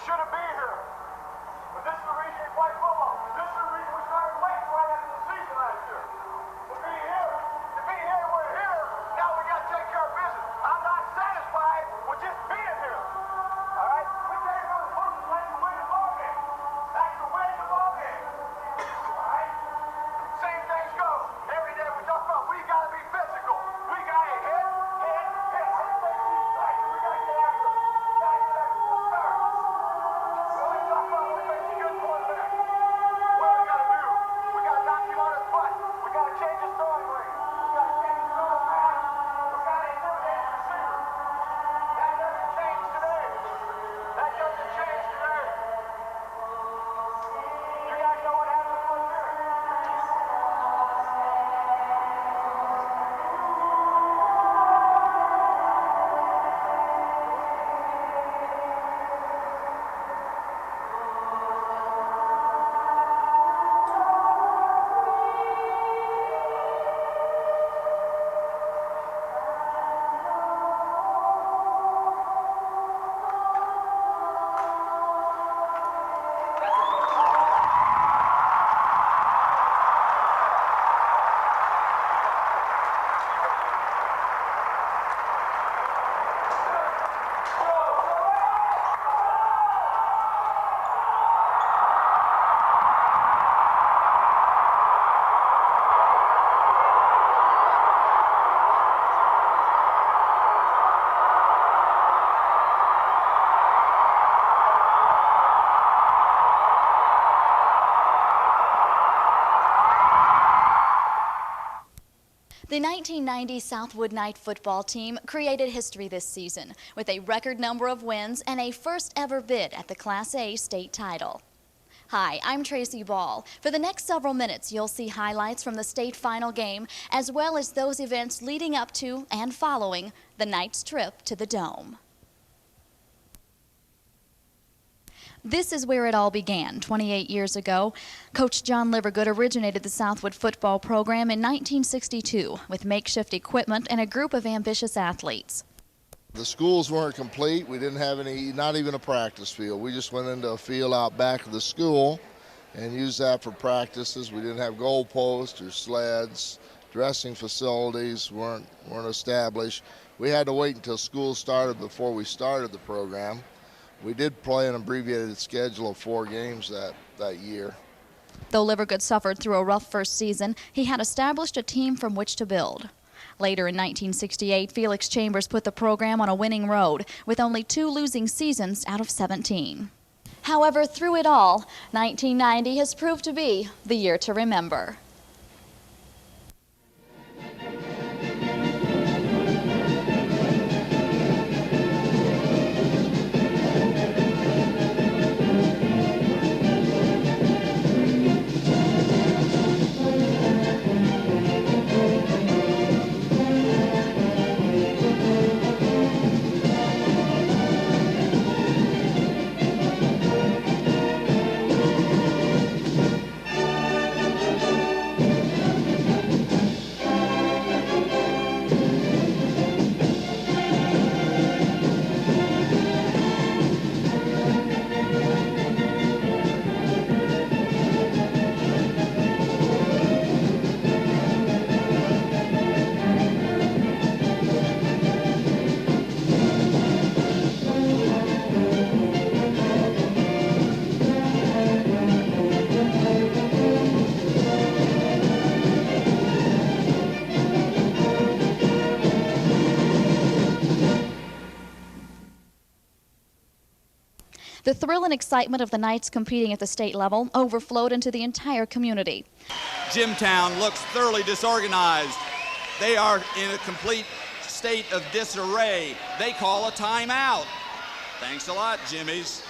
should have been here. But this is the reason we play football. This is the reason we started late right after the season last year. To be here, we're here. Now we got to take care of business. I'm not satisfied with just being here. All right? We came here with football playing to win the ball game. That's to win the ball game. All right? Same things go. Every day we talk about we got to be physical. We got to hit. Right? We got to get after it. We got to get after the start. We always talk about what makes a good quarterback. What do we got to do? We got to knock him on his butt. We got to change his throwing lane. We got to change his throwing pattern. We got to intimidate the receiver. That doesn't change today. That doesn't change today. You guys know what happened one year? The 1990 Southwood Knight football team created history this season with a record number of wins and a first ever bid at the Class A state title. Hi, I'm Tracy Ball. For the next several minutes, you'll see highlights from the state final game as well as those events leading up to and following the Knights' trip to the Dome. This is where it all began 28 years ago. Coach John Livergood originated the Southwood football program in 1962 with makeshift equipment and a group of ambitious athletes. The schools weren't complete. We didn't have any, not even a practice field. We just went into a field out back of the school and used that for practices. We didn't have goalposts or sleds. Dressing facilities weren't established. We had to wait until school started before we started the program. We did play an abbreviated schedule of 4 games that year. Though Livergood suffered through a rough first season, he had established a team from which to build. Later in 1968, Felix Chambers put the program on a winning road with only 2 losing seasons out of 17. However, through it all, 1990 has proved to be the year to remember. The thrill and excitement of the Knights competing at the state level overflowed into the entire community. Jimtown looks thoroughly disorganized. They are in a complete state of disarray. They call a timeout. Thanks a lot, Jimmies.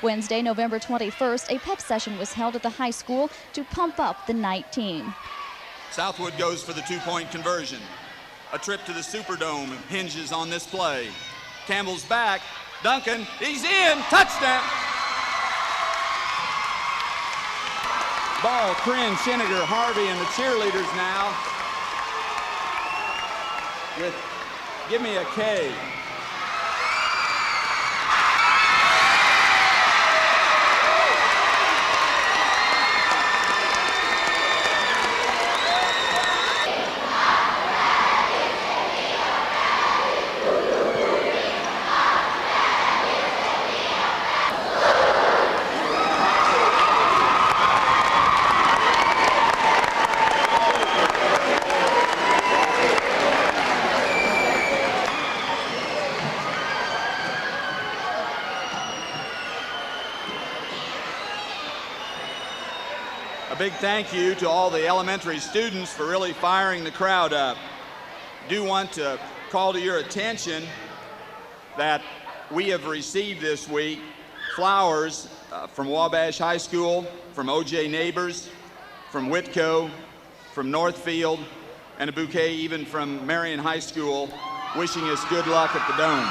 Wednesday, November 21st, a pep session was held at the high school to pump up the Knight team. Southwood goes for the 2-point conversion. A trip to the Superdome hinges on this play. Campbell's back. Duncan, he's in, touchdown! Ball, Kryn, Shinniger, Harvey, and the cheerleaders now with Give Me a K. big thank you to all the elementary students for really firing the crowd up. Do want to call to your attention that we have received this week flowers from Wabash High School, from O.J. Neighbors, from Whitco, from Northfield, and a bouquet even from Marion High School, wishing us good luck at the Dome.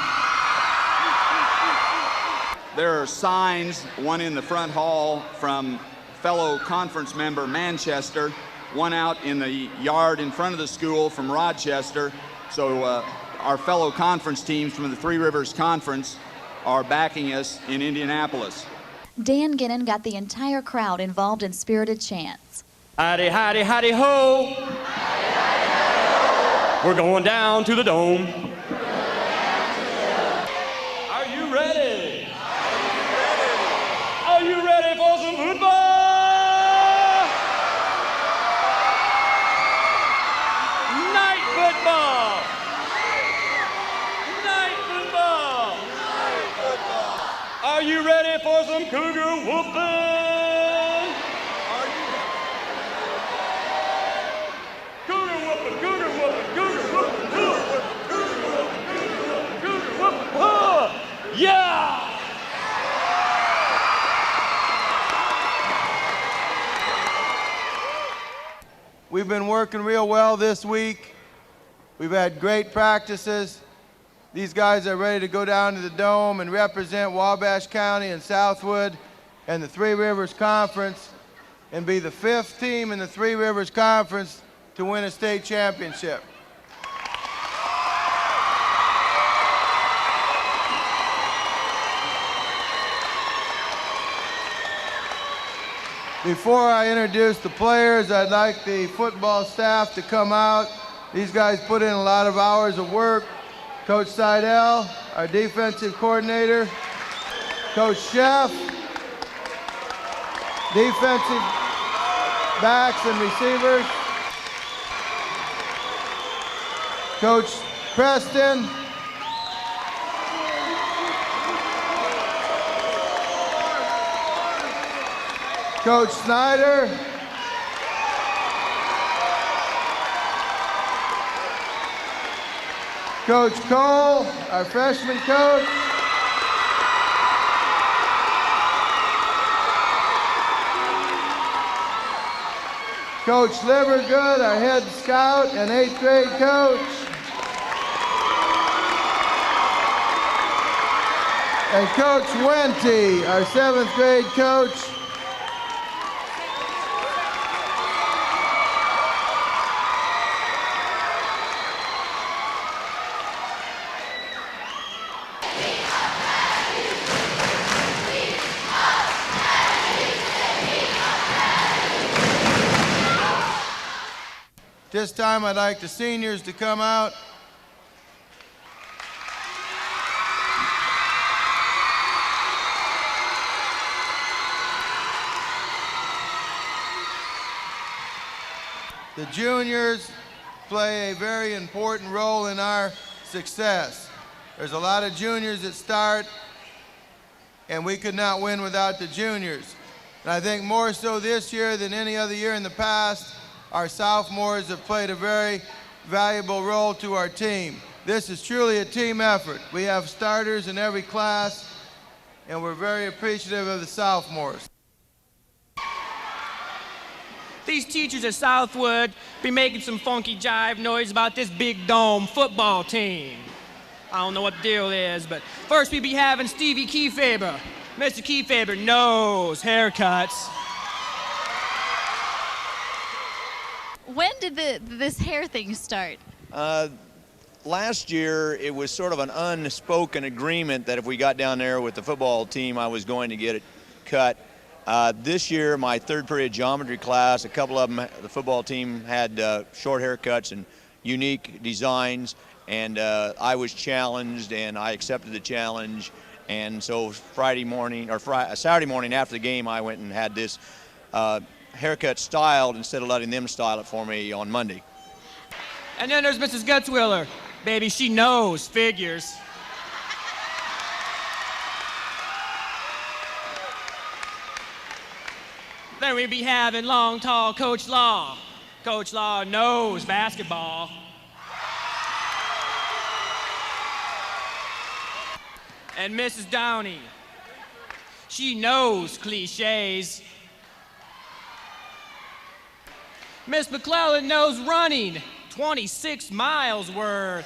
There are signs, one in the front hall from fellow conference member Manchester, one out in the yard in front of the school from Rochester. So our fellow conference teams from the Three Rivers Conference are backing us in Indianapolis. Dan Ginnon got the entire crowd involved in spirited chants. Howdy, howdy, howdy, ho! We're going down to the Dome. Are you ready? Are you ready for some football? Night football! Night football! Are you ready for some cougar whooping? Cougar whooping, cougar whooping, cougar whooping, cougar whooping, cougar whooping, cougar whooping, huh! Yeah! We've been working real well this week. We've had great practices. These guys are ready to go down to the Dome and represent Wabash County and Southwood and the Three Rivers Conference and be the 5th team in the Three Rivers Conference to win a state championship. Before I introduce the players, I'd like the football staff to come out. These guys put in a lot of hours of work. Coach Seidel, our defensive coordinator. Coach Sheff, defensive backs and receivers. Coach Preston. Coach Snyder. Coach Cole, our freshman coach. Coach Livergood, our head scout and 8th grade coach. And Coach Wente, our 7th grade coach. This time I'd like the seniors to come out. The juniors play a very important role in our success. There's a lot of juniors that start, and we could not win without the juniors. And I think more so this year than any other year in the past, our sophomores have played a very valuable role to our team. This is truly a team effort. We have starters in every class, and we're very appreciative of the sophomores. These teachers at Southwood be making some funky jive noise about this big Dome football team. I don't know what the deal is, but first we be having Stevie Kiefaber. Mr. Kiefaber knows haircuts. When did this hair thing start? Last year, it was sort of an unspoken agreement that if we got down there with the football team, I was going to get it cut. This year, my 3rd period geometry class, a couple of them, the football team had short haircuts and unique designs, and I was challenged, and I accepted the challenge. And so Saturday morning after the game, I went and had this haircut styled instead of letting them style it for me on Monday. And then there's Mrs. Gutzwiller. Baby, she knows figures. Then we'd be having long, tall Coach Law. Coach Law knows basketball. And Mrs. Downey, she knows cliches. Miss McClellan knows running, 26 miles worth.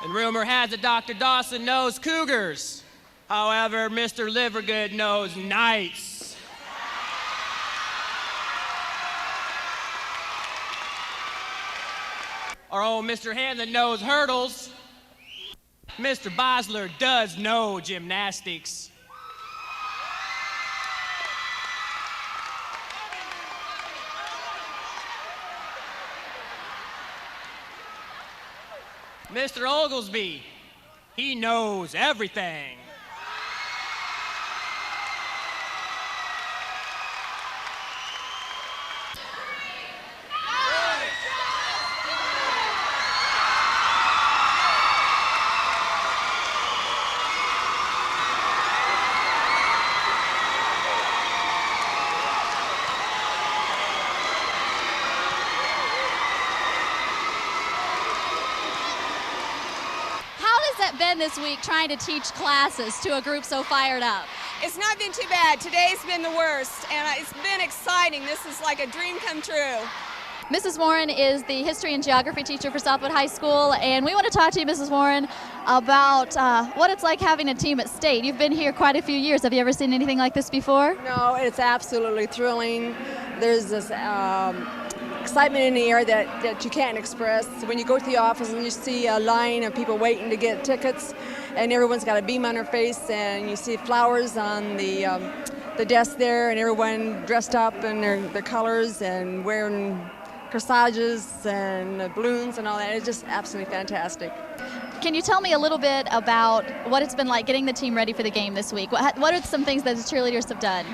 And rumor has it Dr. Dawson knows cougars. However, Mr. Livergood knows knights. Our own Mr. Hanlon knows hurdles. Mr. Bosler does know gymnastics. Mr. Oglesby, he knows everything. Been this week trying to teach classes to a group so fired up? It's not been too bad. Today's been the worst, and it's been exciting. This is like a dream come true. Mrs. Warren is the history and geography teacher for Southwood High School, and we want to talk to you, Mrs. Warren, about what it's like having a team at state. You've been here quite a few years. Have you ever seen anything like this before? No, it's absolutely thrilling. There's this excitement in the air that you can't express. When you go to the office and you see a line of people waiting to get tickets, and everyone's got a beam on their face, and you see flowers on the desk there, and everyone dressed up in their colors and wearing corsages and balloons and all that. It's just absolutely fantastic. Can you tell me a little bit about what it's been like getting the team ready for the game this week? What are some things that the cheerleaders have done?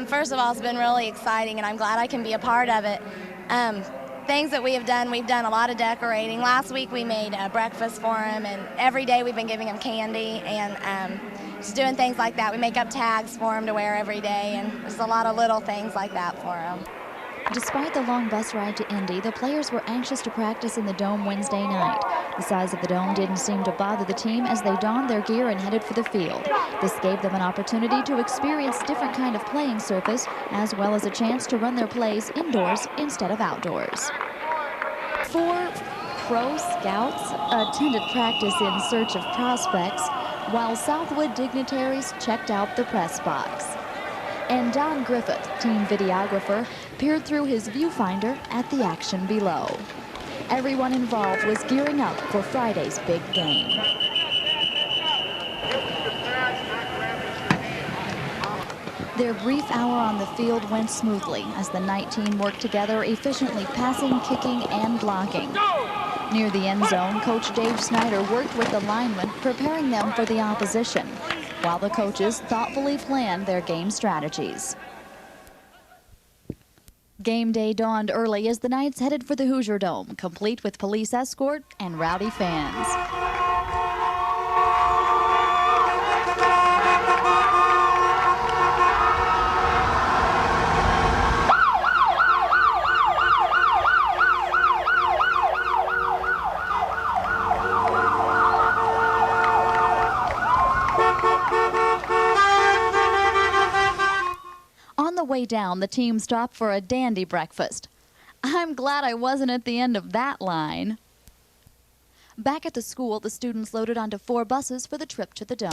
First of all, it's been really exciting, and I'm glad I can be a part of it. Things that we've done a lot of decorating. Last week we made a breakfast for them, and every day we've been giving them candy and just doing things like that. We make up tags for them to wear every day, and just a lot of little things like that for them. Despite the long bus ride to Indy, the players were anxious to practice in the dome Wednesday night. The size of the dome didn't seem to bother the team as they donned their gear and headed for the field. This gave them an opportunity to experience different kind of playing surface, as well as a chance to run their plays indoors instead of outdoors. 4 pro scouts attended practice in search of prospects, while Southwood dignitaries checked out the press box. And Don Griffith, team videographer, peered through his viewfinder at the action below. Everyone involved was gearing up for Friday's big game. Their brief hour on the field went smoothly as the night team worked together, efficiently passing, kicking, and blocking. Near the end zone, Coach Dave Snyder worked with the linemen, preparing them for the opposition, while the coaches thoughtfully planned their game strategies. Game day dawned early as the Knights headed for the Hoosier Dome, complete with police escort and rowdy fans. On the way down, the team stopped for a dandy breakfast. I'm glad I wasn't at the end of that line. Back at the school, the students loaded onto 4 buses for the trip to the dome.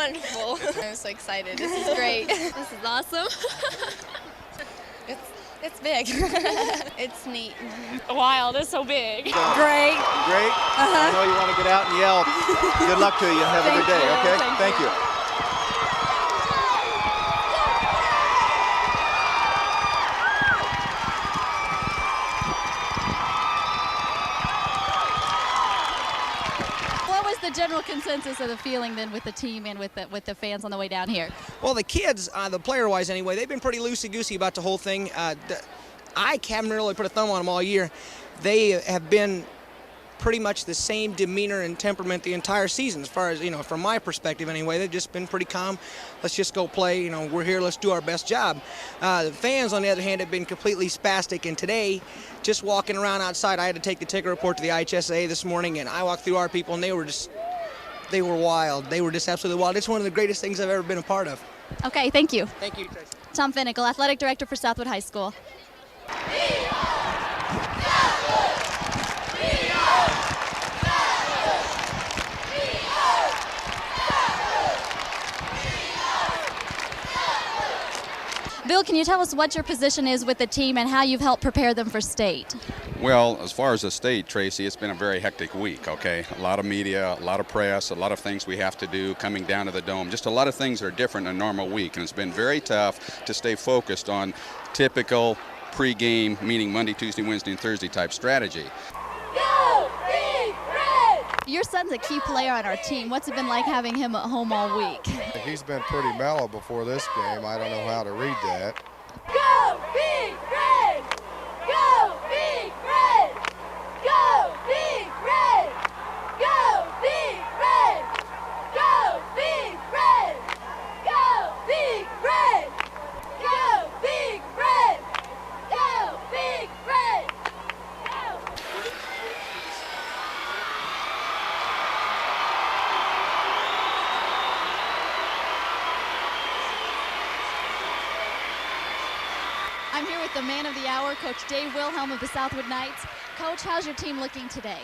wonderful. I'm so excited. This is great. This is awesome. It's big. It's neat. Wild. It's so big. Great. Great? I know you want to get out and yell. Good luck to you. Have a good day, okay? Thank you. The general consensus of the feeling then with the team and with the fans on the way down here? Well, the kids, the player-wise anyway, they've been pretty loosey-goosey about the whole thing. I haven't really put a thumb on them all year. They have been pretty much the same demeanor and temperament the entire season, as far as, from my perspective anyway. They've just been pretty calm. Let's just go play. We're here. Let's do our best job. The fans, on the other hand, have been completely spastic. And today, just walking around outside, I had to take the ticket report to the IHSA this morning, and I walked through our people, and they were wild. They were just absolutely wild. It's one of the greatest things I've ever been a part of. Okay, thank you. Thank you, Tracy. Tom Finnickle, Athletic Director for Southwood High School. Bill, can you tell us what your position is with the team and how you've helped prepare them for state? Well, as far as the state, Tracy, it's been a very hectic week, okay? A lot of media, a lot of press, a lot of things we have to do coming down to the Dome. Just a lot of things are different in a normal week, and it's been very tough to stay focused on typical pre-game, meaning Monday, Tuesday, Wednesday, and Thursday type strategy. Go Big Red! Your son's a key player on our team. What's it been like having him at home all week? He's been pretty mellow before this game. I don't know how to read that. Go Big Red! Go Big Red! Go Big Red! Go Big Red! Go Big Red! Go Big Red! Go Big Red! Go Big Red! I'm here with the man of the hour, Coach Dave Wilhelm of the Southwood Knights. Coach, how's your team looking today?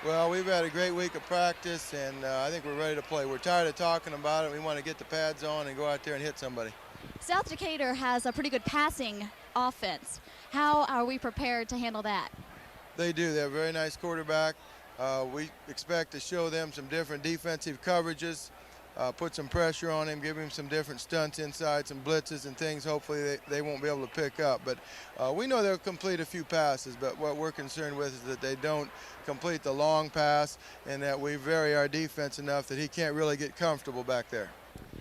Well, we've had a great week of practice, and I think we're ready to play. We're tired of talking about it. We want to get the pads on and go out there and hit somebody. South Decatur has a pretty good passing offense. How are we prepared to handle that? They do. They have a very nice quarterback. We expect to show them some different defensive coverages, put some pressure on him, give him some different stunts inside, some blitzes and things hopefully they won't be able to pick up. But we know they'll complete a few passes, but what we're concerned with is that they don't complete the long pass and that we vary our defense enough that he can't really get comfortable back there.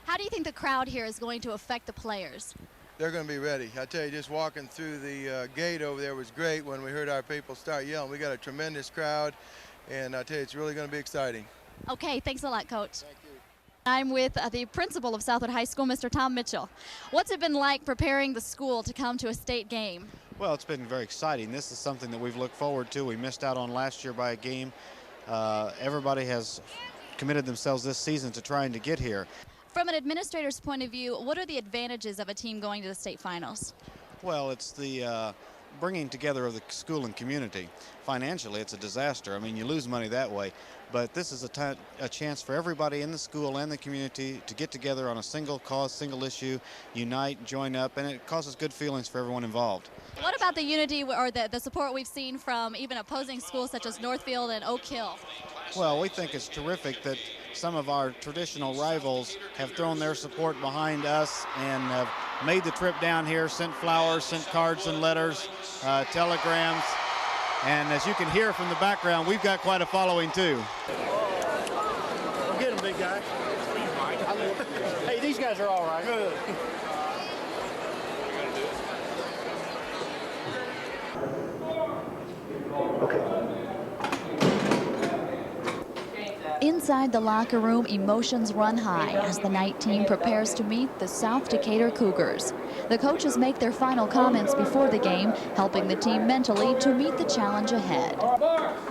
How do you think the crowd here is going to affect the players? They're going to be ready. I tell you, just walking through the gate over there was great when we heard our people start yelling. We got a tremendous crowd, and I tell you, it's really going to be exciting. Okay, thanks a lot, Coach. Thank you. I'm with the principal of Southwood High School, Mr. Tom Mitchell. What's it been like preparing the school to come to a state game? Well, it's been very exciting. This is something that we've looked forward to. We missed out on last year by a game. Everybody has committed themselves this season to trying to get here. From an administrator's point of view, what are the advantages of a team going to the state finals? Well, it's the bringing together of the school and community. Financially, it's a disaster. I mean, you lose money that way. But this is a chance for everybody in the school and the community to get together on a single cause, single issue, unite, join up, and it causes good feelings for everyone involved. What about the unity or the support we've seen from even opposing schools such as Northfield and Oak Hill? Well, we think it's terrific that some of our traditional rivals have thrown their support behind us and have made the trip down here, sent flowers, sent cards and letters, telegrams. And as you can hear from the background, we've got quite a following too. Get him, big guy. Hey, these guys are all right. Good. Inside the locker room, emotions run high as the night team prepares to meet the South Decatur Cougars. The coaches make their final comments before the game, helping the team mentally to meet the challenge ahead. Marks,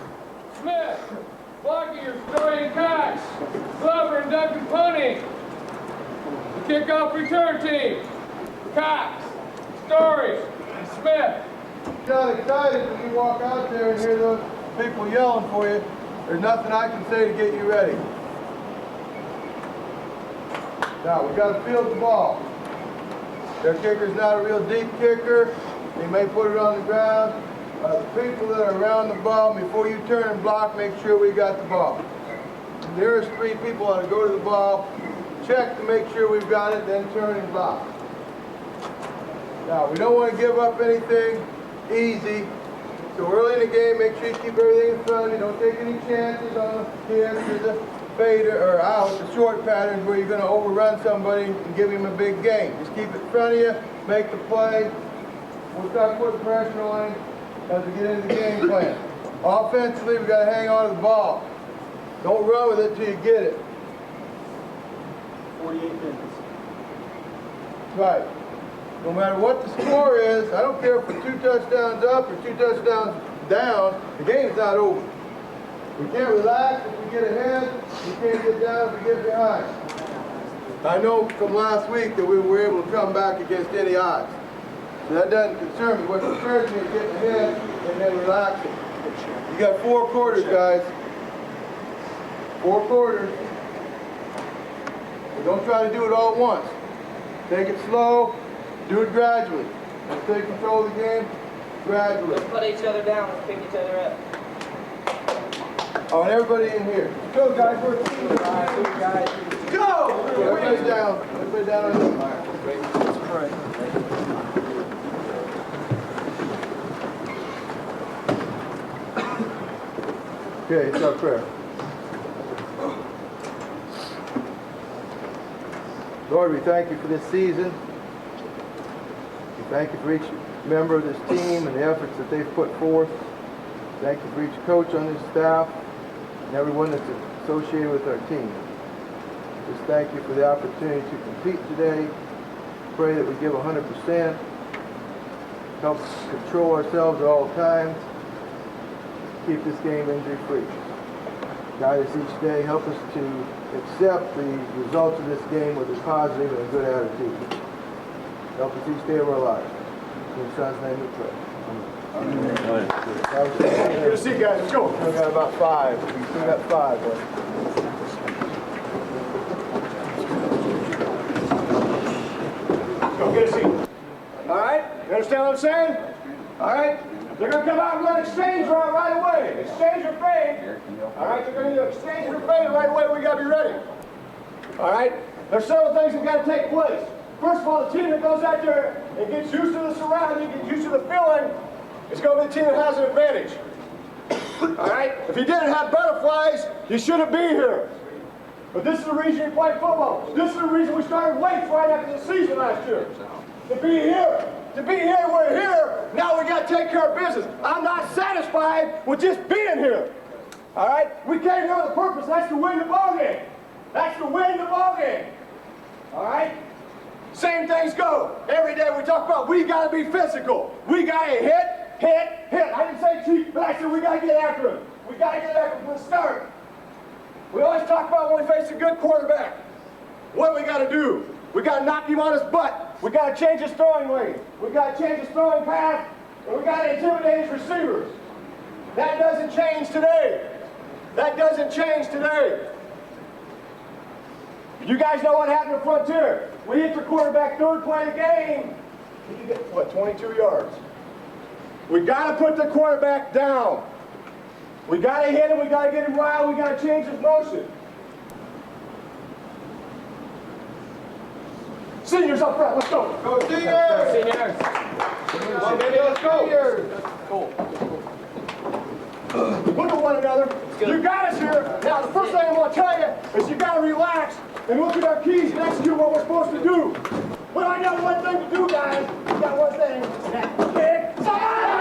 Smith, Blockier, Story, and Cox, Glover, and Duncan punting. The kickoff return team, Cox, Story, and Smith. You got excited when you walk out there and hear those people yelling for you. There's nothing I can say to get you ready. Now, we got to field the ball. Their kicker's not a real deep kicker. They may put it on the ground. The people that are around the ball, before you turn and block, make sure we got the ball. The nearest 3 people ought to go to the ball, check to make sure we've got it, then turn and block. Now, we don't want to give up anything easy. So early in the game, make sure you keep everything in front of you. Don't take any chances on the hits or the fader or out, the short patterns where you're going to overrun somebody and give him a big gain. Just keep it in front of you, make the play. We'll start putting pressure on him as we get into the game plan. Offensively, we've got to hang on to the ball. Don't run with it till you get it. 48 minutes. Right. No matter what the score is, I don't care if we're 2 touchdowns up or 2 touchdowns down, the game's not over. We can't relax if we get ahead, we can't get down if we get behind. I know from last week that we were able to come back against any odds. So that doesn't concern me. What concerns me is getting ahead and then relaxing. You got 4 quarters, guys. 4 quarters. But don't try to do it all at once. Take it slow, do it gradually. Let's take control of the game gradually. Let's put each other down, let's pick each other up. Oh, and everybody in here. Go, guys. We're a team. Guys. Go! Everybody down. Everybody down on the Let's pray. Okay, it's our prayer. Lord, we thank you for this season. We thank you for each member of this team and the efforts that they've put forth. Thank you for each coach on this staff and everyone that's associated with our team. Just thank you for the opportunity to compete today. Pray that we give 100%. Help us control ourselves at all times. Keep this game injury-free. Guide us each day. Help us to accept the results of this game with a positive and a good attitude. Help us each day of our lives. In your Son's name we pray. Amen. Good to see you guys. Let's go. We still got about 5. We still got 5. Let's go. Get a seat. All right? You understand what I'm saying? All right? They're going to come out and run exchange right away. Exchange or fade. All right? They're going to do exchange or fade right away. We got to be ready. All right? There's several things that got to take place. First of all, the team that goes out there and gets used to the surrounding, gets used to the feeling, it's going to be the team that has an advantage. All right? If you didn't have butterflies, you shouldn't be here. But this is the reason you play football. This is the reason we started weights right after the season last year. To be here. To be here, we're here. Now we got to take care of business. I'm not satisfied with just being here. All right? We came here with a purpose. That's to win the ball game. That's to win the ball game. All right? Same things go. Every day we talk about we got to be physical. We got to hit. I didn't say cheat, but I said we got to get after him. We got to get after him from the start. We always talk about when we face a good quarterback. What do we got to do? We got to knock him on his butt. We got to change his throwing lane. We got to change his throwing path. And we got to intimidate his receivers. That doesn't change today. That doesn't change today. You guys know what happened at Frontier. We hit the quarterback third play of the game. He get, what, 22 yards. We got to put the quarterback down. We got to hit him. We got to get him riled. We got to change his motion. Seniors up front, let's go. Go seniors! Seniors. Come on, baby, let's go. Cool. Look at one another. You got us here. Now, the first thing I want to tell you is you got to relax and look at our keys and execute what we're supposed to do. But I got one thing to do, guys. We got one thing. Kick somebody!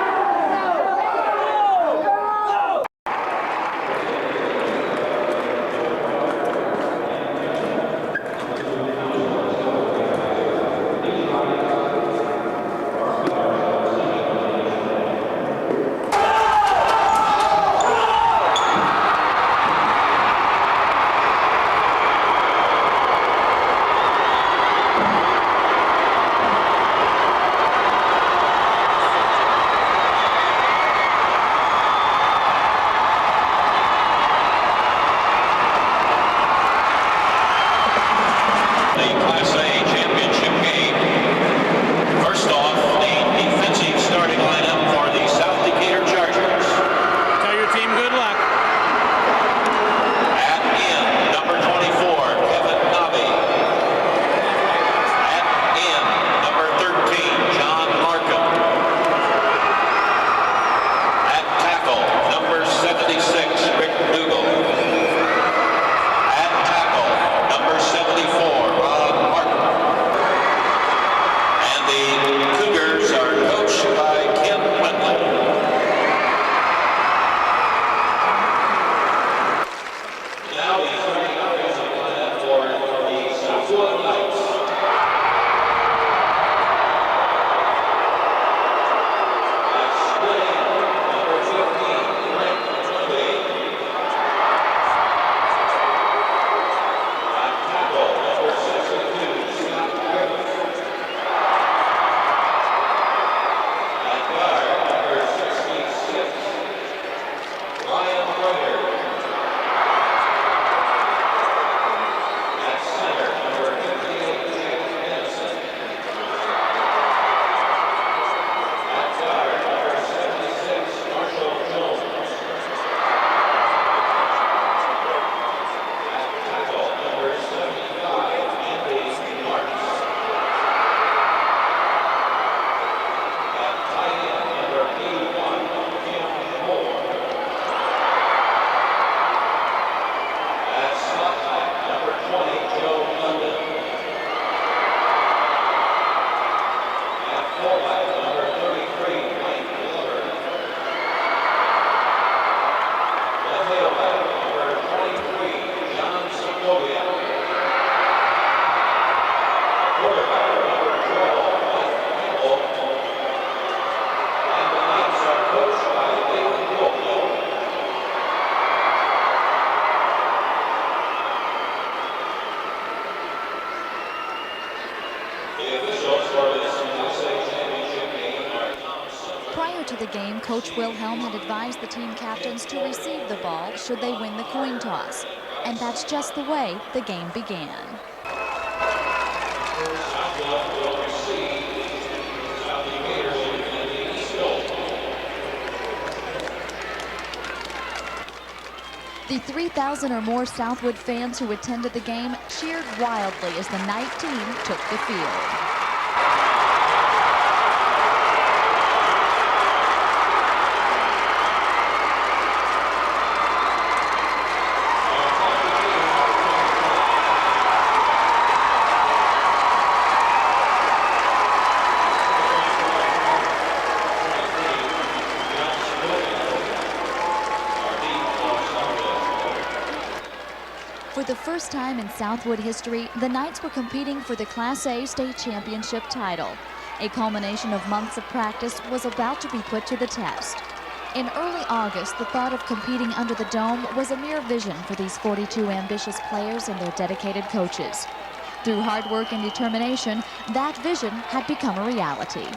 game, Coach Wilhelm had advised the team captains to receive the ball should they win the coin toss. And that's just the way the game began. The 3,000 or more Southwood fans who attended the game cheered wildly as the night team took the field. For the first time in Southwood history, the Knights were competing for the Class A state championship title. A culmination of months of practice was about to be put to the test. In early August, the thought of competing under the dome was a mere vision for these 42 ambitious players and their dedicated coaches. Through hard work and determination, that vision had become a reality.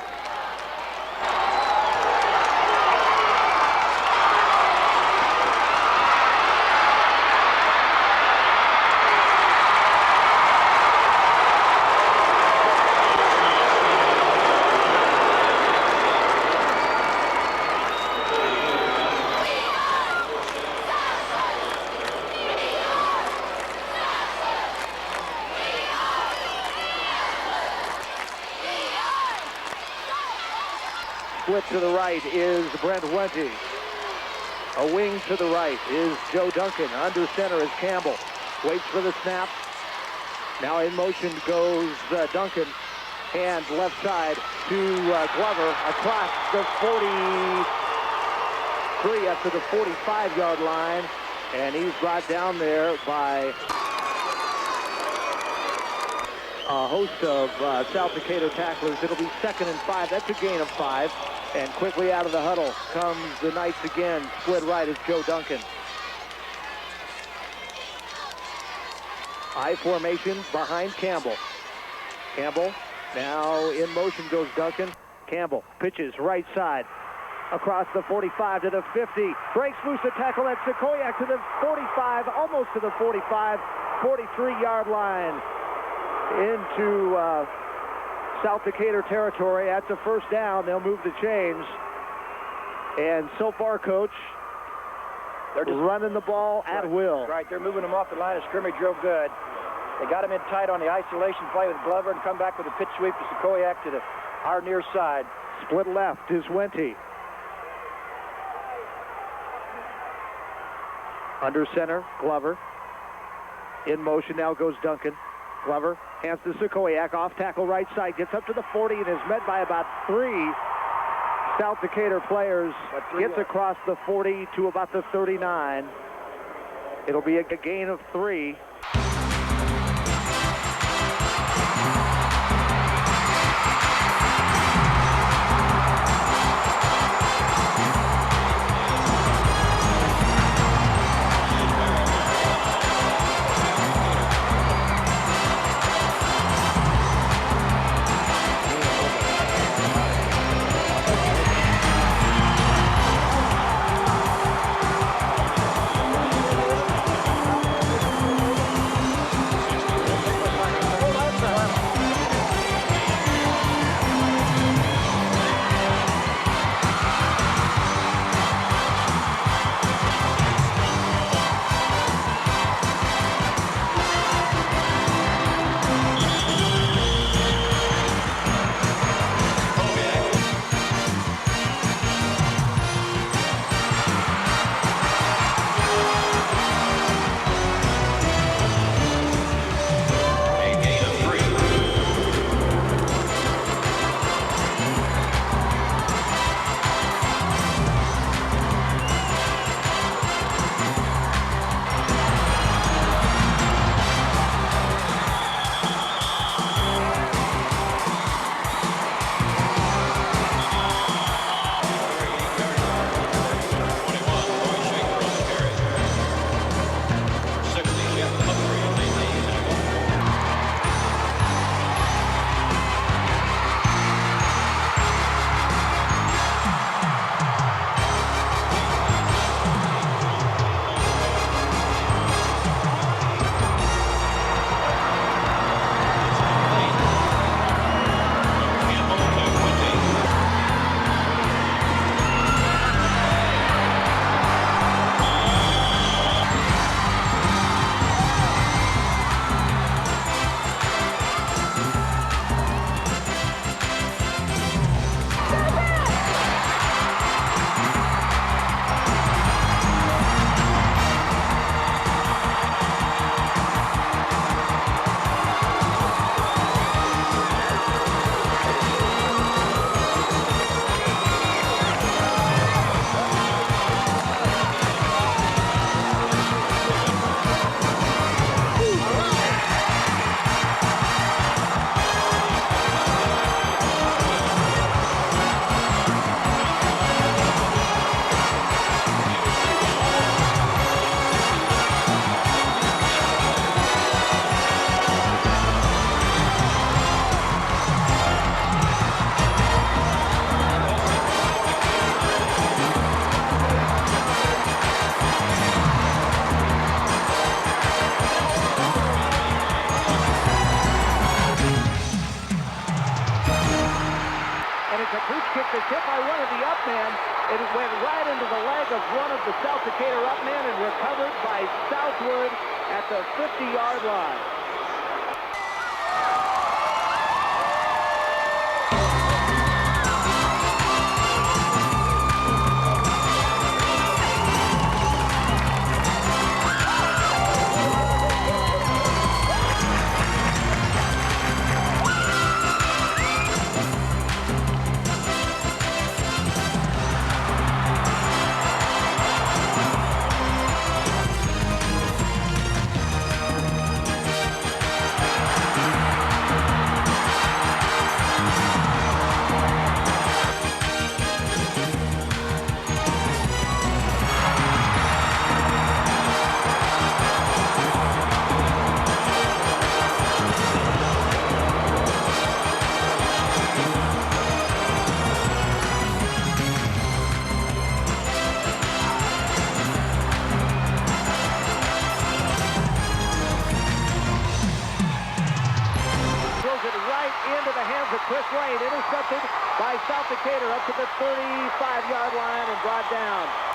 Split to the right is Brent Wente. A wing to the right is Joe Duncan. Under center is Campbell. Waits for the snap. Now in motion goes Duncan. Hand left side to Glover across the 43 up to the 45-yard line. And he's brought down there by a host of South Decatur tacklers. It'll be 2nd and 5. That's a gain of 5. And quickly out of the huddle comes the Knights again. Split right is Joe Duncan. I formation behind Campbell. Campbell now in motion goes Duncan. Campbell pitches right side across the 45 to the 50. Breaks loose a tackle at Sequoyah to the 45, almost to the 45, 43-yard line. Into South Decatur territory. That's a first down. They'll move the chains. And so far, Coach, they're just running the ball at will. Right, they're moving them off the line of scrimmage real good. They got him in tight on the isolation play with Glover and come back with a pitch sweep to Sequoyah to our near side. Split left is Wente. Under center, Glover. In motion now goes Duncan. Glover hands to Sequoyah, off tackle right side, gets up to the 40 and is met by about 3 South Decatur players. Gets across the 40 to about the 39. It'll be a gain of 3. one of the South Decatur up men and recovered by Southwood at the 50-yard line. Intercepted by South Decatur up to the 35-yard line and brought down.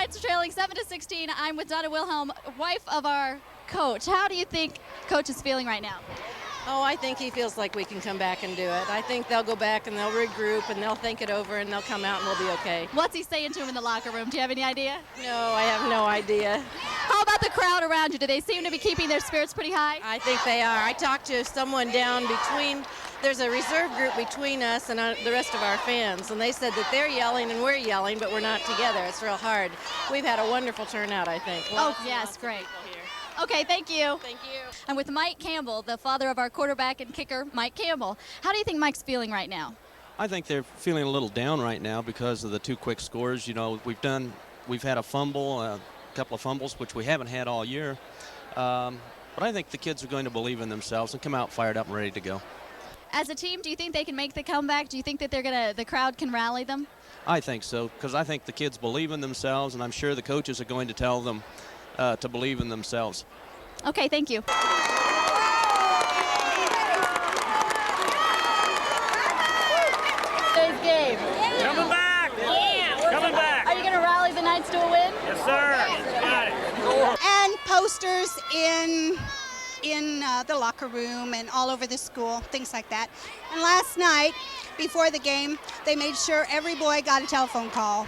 Knights trailing 7-16. I'm with Donna Wilhelm, wife of our coach. How do you think Coach is feeling right now? Oh, I think he feels like we can come back and do it. I think they'll go back and they'll regroup and they'll think it over and they'll come out and we'll be okay. What's he saying to him in the locker room? Do you have any idea? No, I have no idea. How about the crowd around you? Do they seem to be keeping their spirits pretty high? I think they are. I talked to someone down between, there's a reserve group between us and the rest of our fans, and they said that they're yelling and we're yelling, but we're not together. It's real hard. We've had a wonderful turnout, I think. Yes, great. Okay, thank you. Thank you. I'm with Mike Campbell, the father of our quarterback and kicker, Mike Campbell. How do you think Mike's feeling right now? I think they're feeling a little down right now because of the 2 quick scores. You know, we've had a fumble, a couple of fumbles, which we haven't had all year. But I think the kids are going to believe in themselves and come out fired up and ready to go. As a team, do you think they can make the comeback? Do you think that the crowd can rally them? I think so, because I think the kids believe in themselves, and I'm sure the coaches are going to tell them to believe in themselves. Okay, thank you. Today's game. Coming back. Yeah. Coming back. Are you going to rally the Knights to a win? Yes, sir. Got it. And posters in the locker room and all over the school, things like that. And last night, before the game, they made sure every boy got a telephone call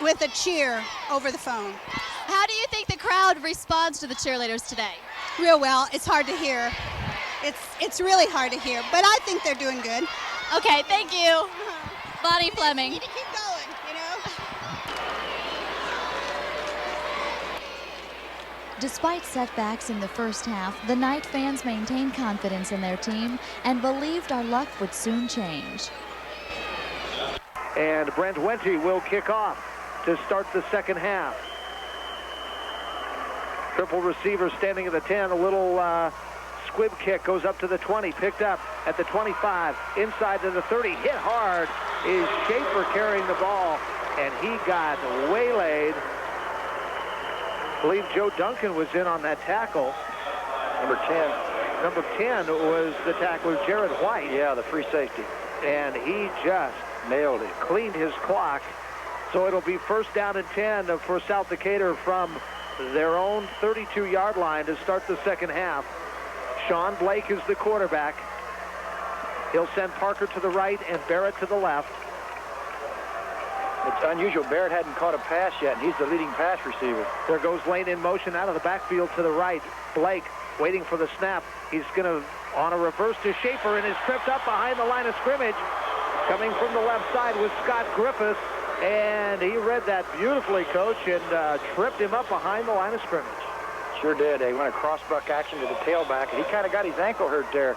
with a cheer over the phone. How do you think the crowd responds to the cheerleaders today? Real well. It's hard to hear. It's really hard to hear, but I think they're doing good. Okay, thank you. Bonnie Fleming. You need to keep going, you know? Despite setbacks in the first half, the Knight fans maintained confidence in their team and believed our luck would soon change. And Brent Wente will kick off to start the second half. Triple receiver standing at the 10, a little squib kick goes up to the 20, picked up at the 25, inside to the 30, hit hard is Schaefer carrying the ball, and he got waylaid. I believe Joe Duncan was in on that tackle. Number 10. Number 10 was the tackler, Jared White. Yeah, the free safety. And he just nailed it, cleaned his clock. So it'll be first down and 10 for South Decatur from their own 32-yard line to start the second half. Sean Blake is the quarterback. He'll send Parker to the right and Barrett to the left. It's unusual. Barrett hadn't caught a pass yet, and he's the leading pass receiver. There goes Lane in motion out of the backfield to the right. Blake waiting for the snap. He's going to, on a reverse to Schaefer, and is tripped up behind the line of scrimmage. Coming from the left side was Scott Griffiths. And he read that beautifully, Coach, and tripped him up behind the line of scrimmage. Sure did. He went a crossbuck action to the tailback, and he kind of got his ankle hurt there.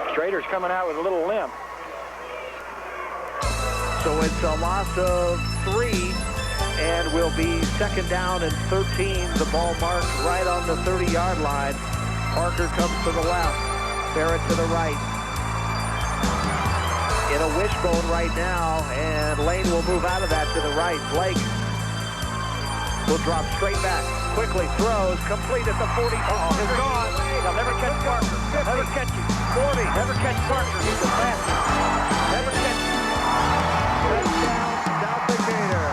Strader's coming out with a little limp. So it's a loss of 3, and will be second down and 13. The ball marked right on the 30-yard line. Parker comes to the left, Barrett to the right. In a wishbone right now, and Lane will move out of that to the right. Blake will drop straight back, quickly throws, complete at the 40. Is gone. They'll never catch Parker. Never catch him. 40. Never catch Parker. He's the fastest. Never catch him. Touchdown, South Decatur.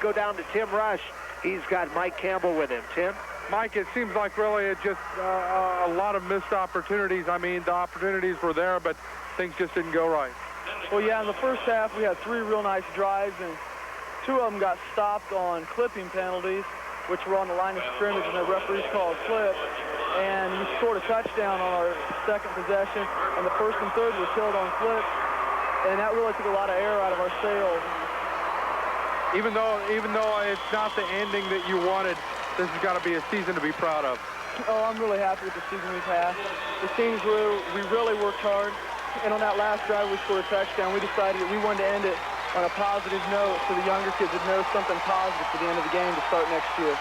go down to Tim Rush. He's got Mike Campbell with him. Tim? Mike, it seems like really it just a lot of missed opportunities. I mean, the opportunities were there, but things just didn't go right. Well, yeah, in the first half, we had 3 real nice drives, and 2 of them got stopped on clipping penalties, which were on the line of scrimmage, and the referees called clip. And we scored a touchdown on our second possession, and the first and third were killed on clip, and that really took a lot of air out of our sails. Even though it's not the ending that you wanted, this has got to be a season to be proud of. Oh, I'm really happy with the season we've had. The team grew. We really worked hard. And on that last drive, we scored a touchdown. We decided that we wanted to end it on a positive note so the younger kids would know something positive for the end of the game to start next year.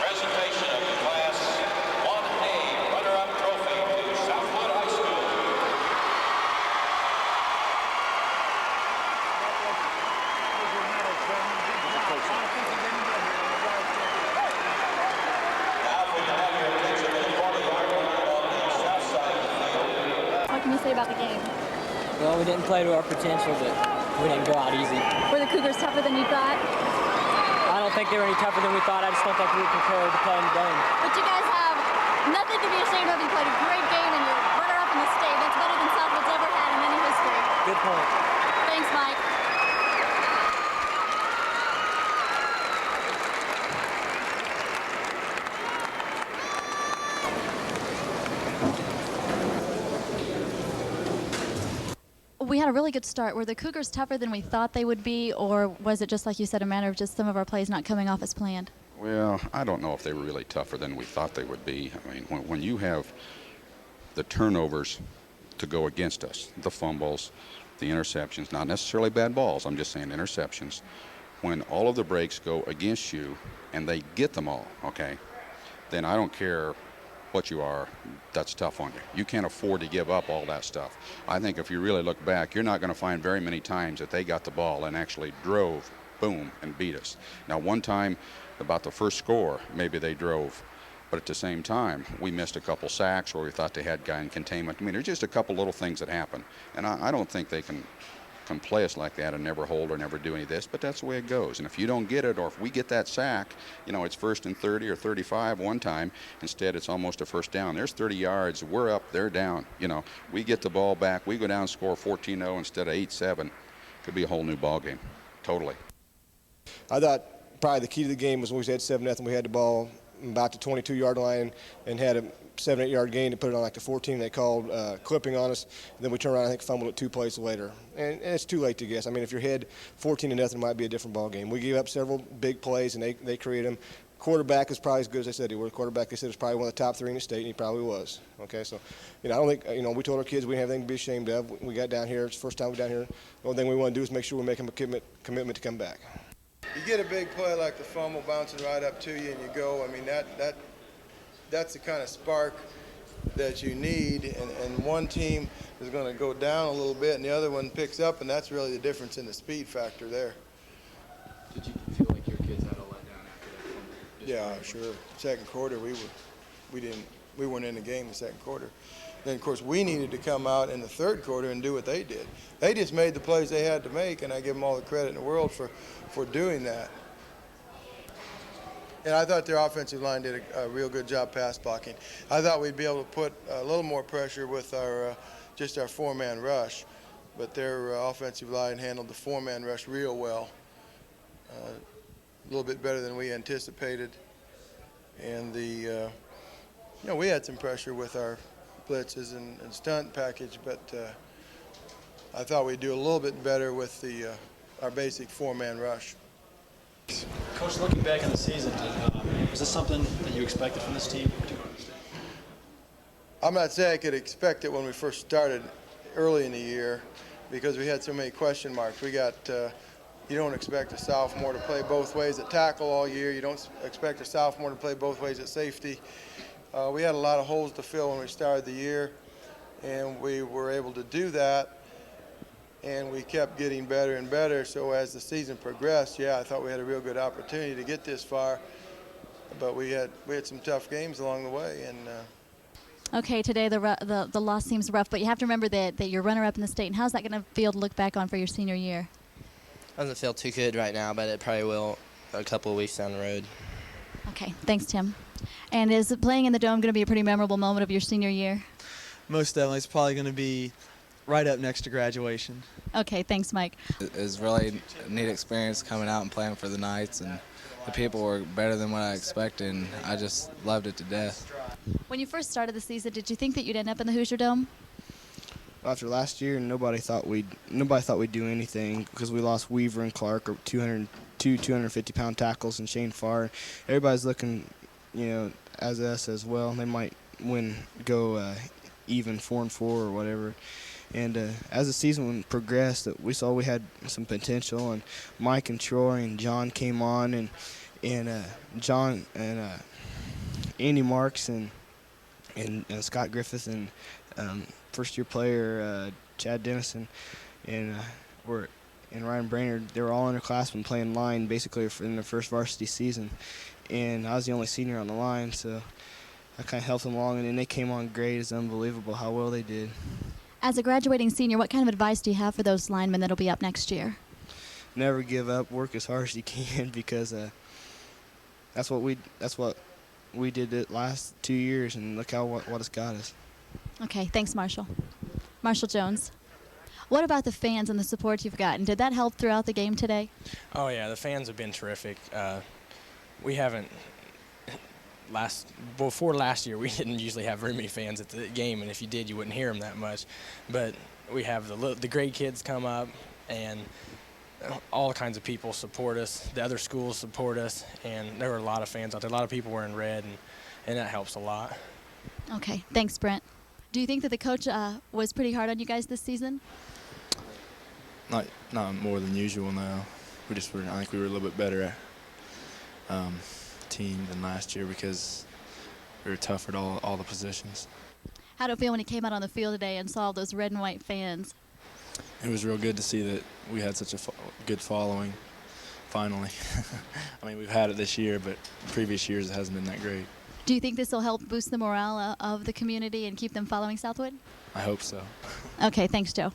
Presentation of the Class 1A runner-up trophy to Southwood High School. Now, if we can have your attention to the 40-yard line on the south side of the field. What can you say about the game? Well, we didn't play to our potential, but we didn't go out easy. Were the Cougars tougher than you thought? I don't think they were any tougher than we thought. I just don't think we were prepared to play in the game. But you guys have nothing to be ashamed of. You played a great game and you're runner-up in the state. That's better than Southwood's ever had in any history. Good point. Thanks, Mike. We had a really good start. Were the Cougars tougher than we thought they would be, or was it just, like you said, a matter of just some of our plays not coming off as planned? Well, I don't know if they were really tougher than we thought they would be. I mean, when you have the turnovers to go against us, the fumbles, the interceptions, not necessarily bad balls, I'm just saying interceptions, when all of the breaks go against you and they get them all, okay, then I don't care what you are, that's tough on you. You can't afford to give up all that stuff. I think if you really look back, you're not going to find very many times that they got the ball and actually drove, boom, and beat us. Now, one time, about the first score, maybe they drove, but at the same time, we missed a couple sacks where we thought they had guy in containment. I mean, there's just a couple little things that happen, and I don't think they can play us like that and never hold or never do any of this, but that's the way it goes. And if you don't get it, or if we get that sack, you know, it's 1st and 30 or 35 one time. Instead, it's almost a first down. There's 30 yards. We're up. They're down. You know, we get the ball back. We go down and score 14-0 instead of 8-7. Could be a whole new ball game. Totally. I thought probably the key to the game was when we had 7-0. We had the ball about the 22-yard line and had a 7-8 yard gain to put it on like the 14. They called clipping on us. And then we turned around, I think, fumbled it 2 plays later. And it's too late to guess. I mean, if you're ahead 14-0, it might be a different ball game. We gave up several big plays, and they created them. Quarterback is probably as good as they said he was. Quarterback, they said, was probably one of the top 3 in the state, and he probably was. Okay, so, you know, I don't think, you know, we told our kids we didn't have anything to be ashamed of. We got down here. It's the first time we're down here. The only thing we want to do is make sure we make them a commitment to come back. You get a big play like the fumble bouncing right up to you and you go, I mean, that's the kind of spark that you need, and one team is going to go down a little bit and the other one picks up, and that's really the difference in the speed factor there. Did you feel like your kids had a letdown after that? Yeah, sure. Second quarter, we weren't in the game the second quarter. Then, of course, we needed to come out in the third quarter and do what they did. They just made the plays they had to make, and I give them all the credit in the world for doing that. And I thought their offensive line did a real good job pass blocking. I thought we'd be able to put a little more pressure with our just our four-man rush, but their offensive line handled the four-man rush real well, a little bit better than we anticipated. And we had some pressure with our blitzes and stunt package, but I thought we'd do a little bit better with our basic four-man rush. Coach, looking back on the season, was this something that you expected from this team? I'm not saying I could expect it when we first started early in the year because we had so many question marks. We got you don't expect a sophomore to play both ways at tackle all year. You don't expect a sophomore to play both ways at safety. We had a lot of holes to fill when we started the year, and we were able to do that, and we kept getting better and better. So as the season progressed, yeah, I thought we had a real good opportunity to get this far, but we had some tough games along the way. And Okay, today the loss seems rough, but you have to remember that you're runner-up in the state. And how's that going to feel to look back on for your senior year? Doesn't feel too good right now, but it probably will a couple of weeks down the road. Okay, thanks, Tim. And is playing in the Dome going to be a pretty memorable moment of your senior year? Most definitely. It's probably going to be right up next to graduation. Okay, thanks, Mike. It was really a neat experience coming out and playing for the Knights, and the people were better than what I expected, and I just loved it to death. When you first started the season, did you think that you'd end up in the Hoosier Dome? After last year, nobody thought we'd do anything because we lost Weaver and Clark, or 250-pound tackles, and Shane Farr. Everybody's looking, as us as well. They might go even 4-4 or whatever. And as the season progressed, we saw we had some potential, and Mike and Troy and John came on, and John and Andy Marks and Scott Griffith and first-year player Chad Dennison and Ryan Brainerd. They were all underclassmen playing line basically in their first varsity season, and I was the only senior on the line, so I kind of helped them along, and then they came on great. It's unbelievable how well they did. As a graduating senior, what kind of advice do you have for those linemen that'll be up next year? Never give up. Work as hard as you can because that's what we did the last 2 years, and look what it's got us. Okay, thanks, Marshall. Marshall Jones. What about the fans and the support you've gotten? Did that help throughout the game today? Oh, yeah, the fans have been terrific. We haven't before last year, we didn't usually have very many fans at the game, and if you did, you wouldn't hear them that much. But we have the grade kids come up, and all kinds of people support us. The other schools support us, and there were a lot of fans out there. A lot of people wearing red, and that helps a lot. Okay, thanks, Brent. Do you think that the coach was pretty hard on you guys this season? Not more than usual, no. I think we were a little bit better team than last year because we were tougher at all the positions. How did it feel when you came out on the field today and saw those red and white fans? It was real good to see that we had such a good following, finally. I mean, we've had it this year, but previous years it hasn't been that great. Do you think this will help boost the morale of the community and keep them following Southwood? I hope so. Okay, thanks, Joe.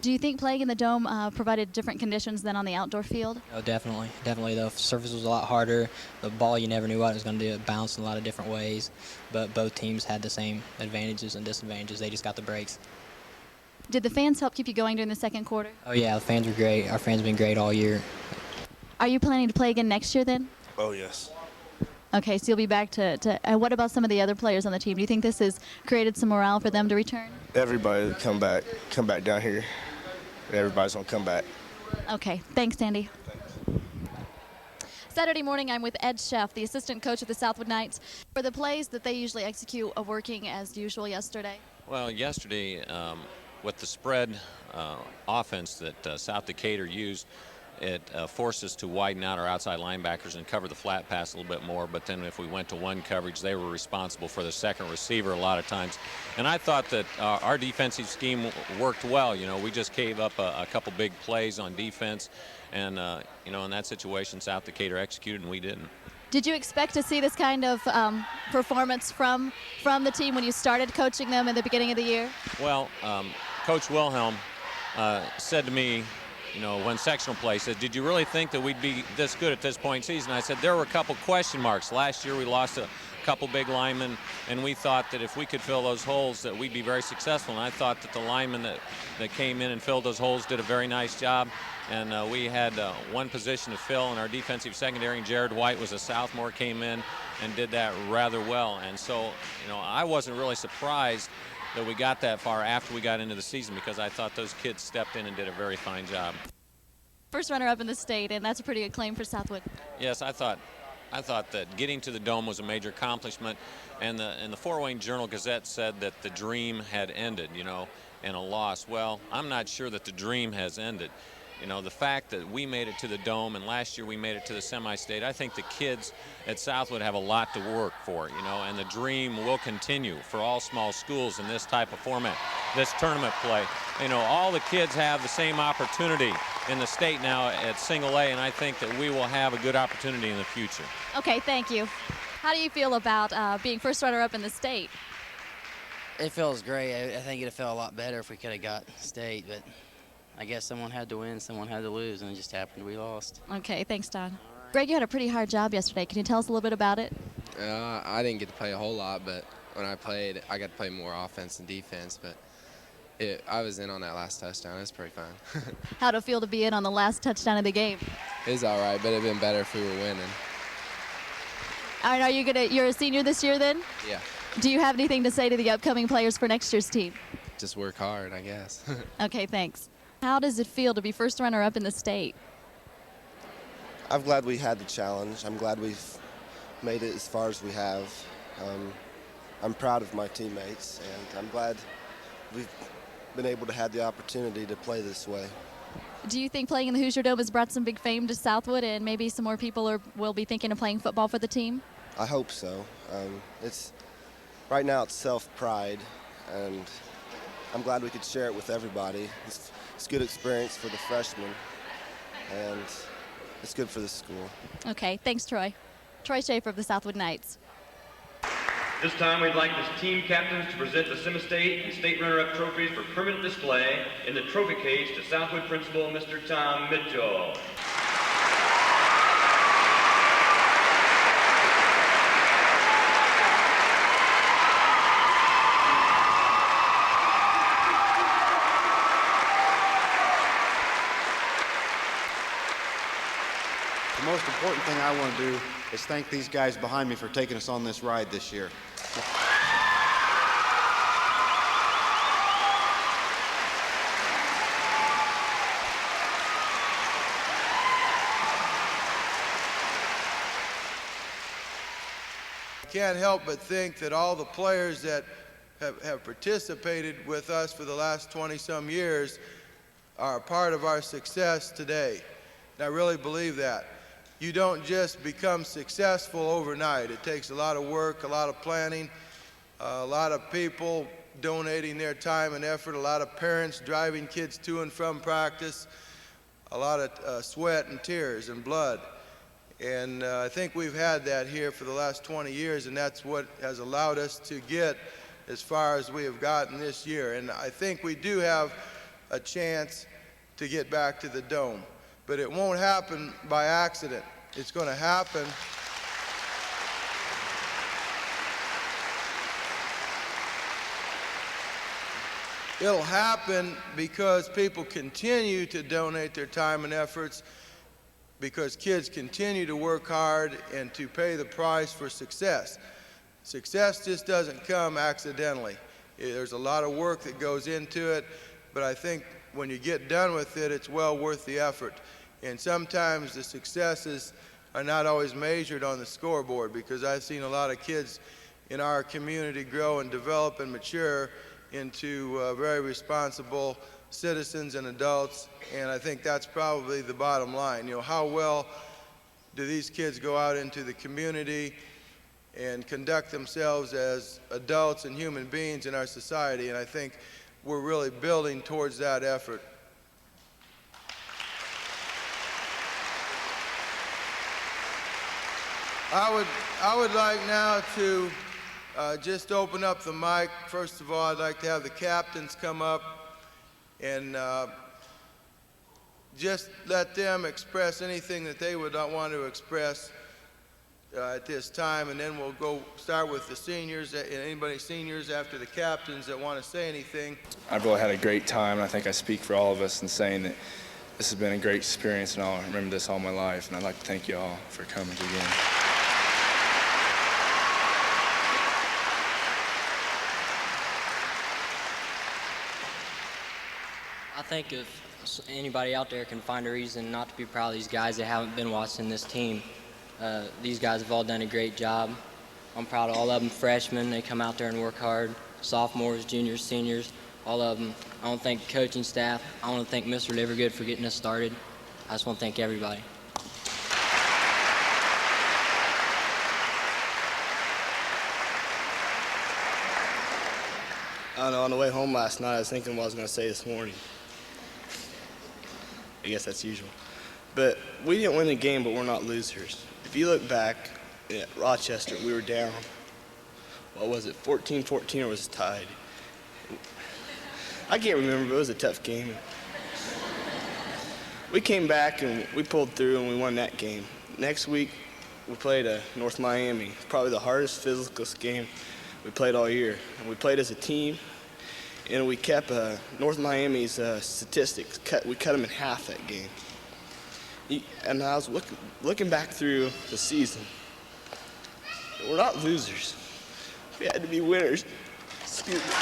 Do you think playing in the Dome provided different conditions than on the outdoor field? Oh, definitely. Definitely. The surface was a lot harder. The ball, you never knew what it was going to do. It bounced in a lot of different ways. But both teams had the same advantages and disadvantages. They just got the breaks. Did the fans help keep you going during the second quarter? Oh, yeah. The fans were great. Our fans have been great all year. Are you planning to play again next year then? Oh, yes. Okay, so you'll be back to what about some of the other players on the team? Do you think this has created some morale for them to return? Everybody come back down here. Everybody's going to come back. Okay, thanks, Andy. Saturday morning, I'm with Ed Sheff, the assistant coach of the Southwood Knights. For the plays that they usually execute working as usual yesterday? Well, yesterday, with the spread offense that South Decatur used, it forced us to widen out our outside linebackers and cover the flat pass a little bit more. But then if we went to one coverage, they were responsible for the second receiver a lot of times. And I thought that our defensive scheme worked well. You know, we just gave up a couple big plays on defense. And, you know, in that situation, South Decatur executed and we didn't. Did you expect to see this kind of performance from the team when you started coaching them in the beginning of the year? Well, Coach Wilhelm said to me, you know, when sectional play, said, did you really think that we'd be this good at this point in the season? I said, there were a couple question marks. Last year we lost a couple big linemen, and we thought that if we could fill those holes that we'd be very successful. And I thought that the linemen that came in and filled those holes did a very nice job. And we had one position to fill in our defensive secondary, and Jared White was a sophomore, came in and did that rather well. And so, you know, I wasn't really surprised that we got that far after we got into the season, because I thought those kids stepped in and did a very fine job. First runner-up in the state, and that's a pretty good claim for Southwood. Yes, I thought that getting to the Dome was a major accomplishment, and the Fort Wayne Journal-Gazette said that the dream had ended, you know, and a loss. Well, I'm not sure that the dream has ended. You know, the fact that we made it to the Dome, and last year we made it to the semi-state, I think the kids at Southwood have a lot to work for, you know, and the dream will continue for all small schools in this type of format, this tournament play. You know, all the kids have the same opportunity in the state now at single A, and I think that we will have a good opportunity in the future. Okay, thank you. How do you feel about being first runner-up in the state? It feels great. I think it'd feel a lot better if we could have got state, but I guess someone had to win, someone had to lose, and it just happened we lost. Okay, thanks, Don. Greg, you had a pretty hard job yesterday. Can you tell us a little bit about it? I didn't get to play a whole lot, but when I played, I got to play more offense than defense, but I was in on that last touchdown. It was pretty fun. How'd it feel to be in on the last touchdown of the game? It was all right, but it'd been better if we were winning. All right, you're a senior this year then? Yeah. Do you have anything to say to the upcoming players for next year's team? Just work hard, I guess. Okay, thanks. How does it feel to be first runner-up in the state? I'm glad we had the challenge. I'm glad we've made it as far as we have. I'm proud of my teammates, and I'm glad we've been able to have the opportunity to play this way. Do you think playing in the Hoosier Dome has brought some big fame to Southwood, and maybe some more people will be thinking of playing football for the team? I hope so. Right now it's self-pride, and I'm glad we could share it with everybody. It's good experience for the freshmen, and it's good for the school. Okay, thanks, Troy. Troy Schaefer of the Southwood Knights. This time we'd like the team captains to present the semi-state and state runner-up trophies for permanent display in the trophy case to Southwood principal Mr. Tom Mitchell. The most important thing I want to do is thank these guys behind me for taking us on this ride this year. I can't help but think that all the players that have participated with us for the last 20-some years are a part of our success today. And I really believe that. You don't just become successful overnight. It takes a lot of work, a lot of planning, a lot of people donating their time and effort, a lot of parents driving kids to and from practice, a lot of sweat and tears and blood. And I think we've had that here for the last 20 years, and that's what has allowed us to get as far as we have gotten this year. And I think we do have a chance to get back to the Dome. But it won't happen by accident. It's going to happen it'll happen because people continue to donate their time and efforts, because kids continue to work hard and to pay the price for success. Success just doesn't come accidentally. There's a lot of work that goes into it, but I think when you get done with it, it's well worth the effort. And sometimes the successes are not always measured on the scoreboard, because I've seen a lot of kids in our community grow and develop and mature into very responsible citizens and adults, and I think that's probably the bottom line. You know, how well do these kids go out into the community and conduct themselves as adults and human beings in our society? And I think we're really building towards that effort. I would like now to just open up the mic. First of all, I'd like to have the captains come up and just let them express anything that they would want to express at this time, and then we'll go start with the seniors, and anybody seniors after the captains that want to say anything. I've really had a great time, and I think I speak for all of us in saying that this has been a great experience, and I'll remember this all my life, and I'd like to thank you all for coming to the game. I think if anybody out there can find a reason not to be proud of these guys that haven't been watching this team, these guys have all done a great job. I'm proud of all of them freshmen. They come out there and work hard. Sophomores, juniors, seniors, all of them. I want to thank the coaching staff. I want to thank Mr. Livergood for getting us started. I just want to thank everybody. I don't know, on the way home last night, I was thinking what I was going to say this morning. I guess that's usual. But we didn't win the game, but we're not losers. If you look back at Rochester, we were down, what was it, 14-14, or was it tied? I can't remember, but it was a tough game. We came back and we pulled through and we won that game. Next week, we played North Miami, probably the hardest physical game we played all year. And we played as a team, and we kept North Miami's statistics. We cut them in half that game. And I was looking back through the season. We're not losers. We had to be winners. Excuse me.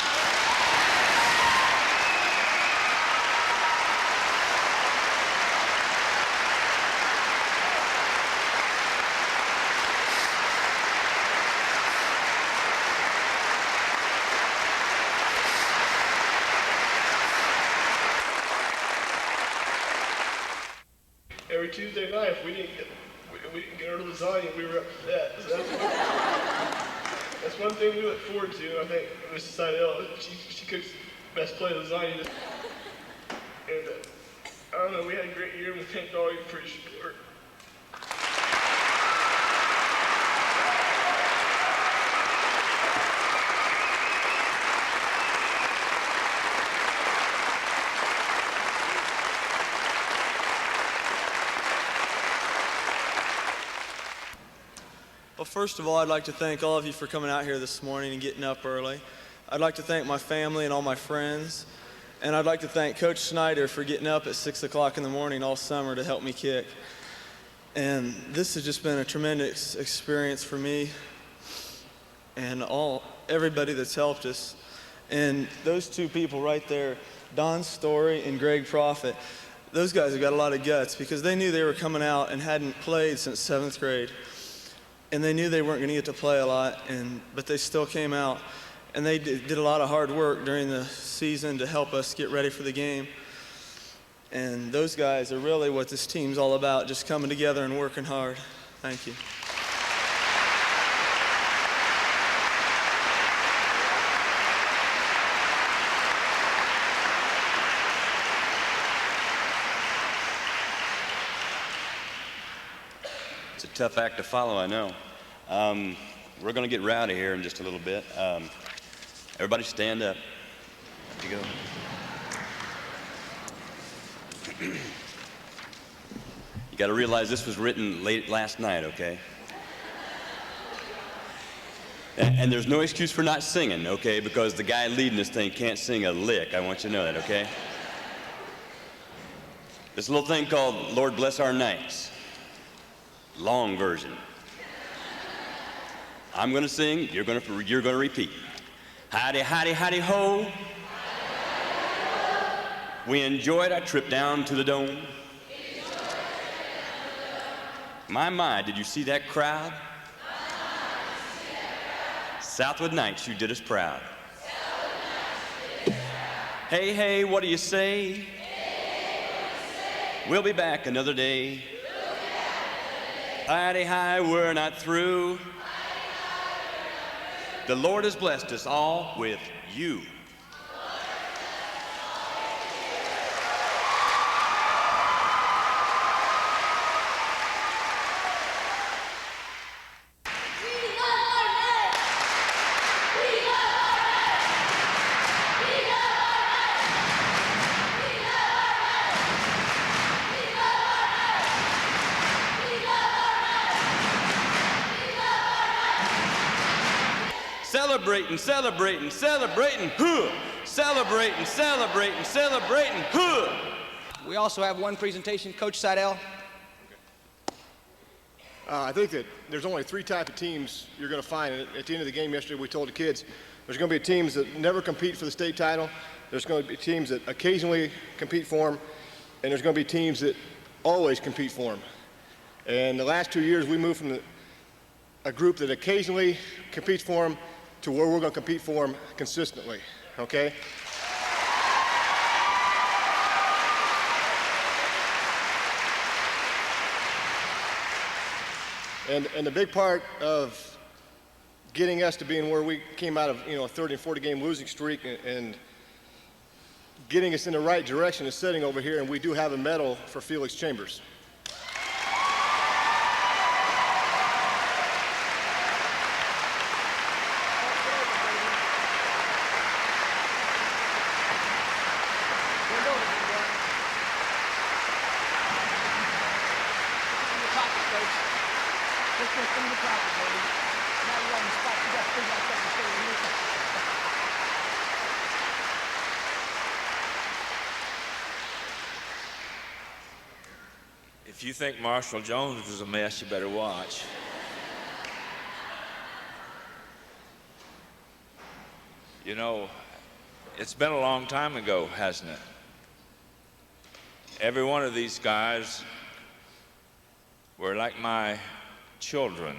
Every Tuesday night, if we didn't get our lasagna, we were upset. So that's one thing we look forward to. I think Mrs. Seidel, she cooks the best plate of lasagna. And I don't know, we had a great year, and we thanked all you for your support. Well, first of all, I'd like to thank all of you for coming out here this morning and getting up early. I'd like to thank my family and all my friends. And I'd like to thank Coach Snyder for getting up at 6 o'clock in the morning all summer to help me kick. And this has just been a tremendous experience for me and everybody that's helped us. And those two people right there, Don Story and Greg Profit, those guys have got a lot of guts because they knew they were coming out and hadn't played since 7th grade. And they knew they weren't going to get to play a lot, but they still came out. And they did a lot of hard work during the season to help us get ready for the game. And those guys are really what this team's all about, just coming together and working hard. Thank you. It's a tough act to follow, I know. We're going to get rowdy here in just a little bit. Everybody stand up. There you go. You got to realize this was written late last night, okay? And there's no excuse for not singing, okay? Because the guy leading this thing can't sing a lick. I want you to know that, okay? This little thing called Lord Bless Our Nights. Long version. I'm going to sing, you're going to repeat. Howdy, howdy, howdy, ho. We enjoyed our trip down to the dome. My, did you see that crowd? Southwood nights, you did us proud. Hey, hey, what do you say? We'll be back another day. Howdy, hi, we're not through. The Lord has blessed us all with you. Celebrating, celebrating, celebrating, huh. Celebrating, celebrating, celebrating, huh. We also have one presentation. Coach Seidel. I think that there's only three types of teams you're going to find. And at the end of the game yesterday, we told the kids there's going to be teams that never compete for the state title. There's going to be teams that occasionally compete for them. And there's going to be teams that always compete for them. And the last 2 years, we moved from a group that occasionally competes for them to where we're going to compete for them consistently, okay? And the big part of getting us to being where we came out of, a 30 and 40 game losing streak and getting us in the right direction is sitting over here, and we do have a medal for Felix Chambers. If you think Marshall Jones was a mess, you better watch. You know, it's been a long time ago, hasn't it? Every one of these guys were like my children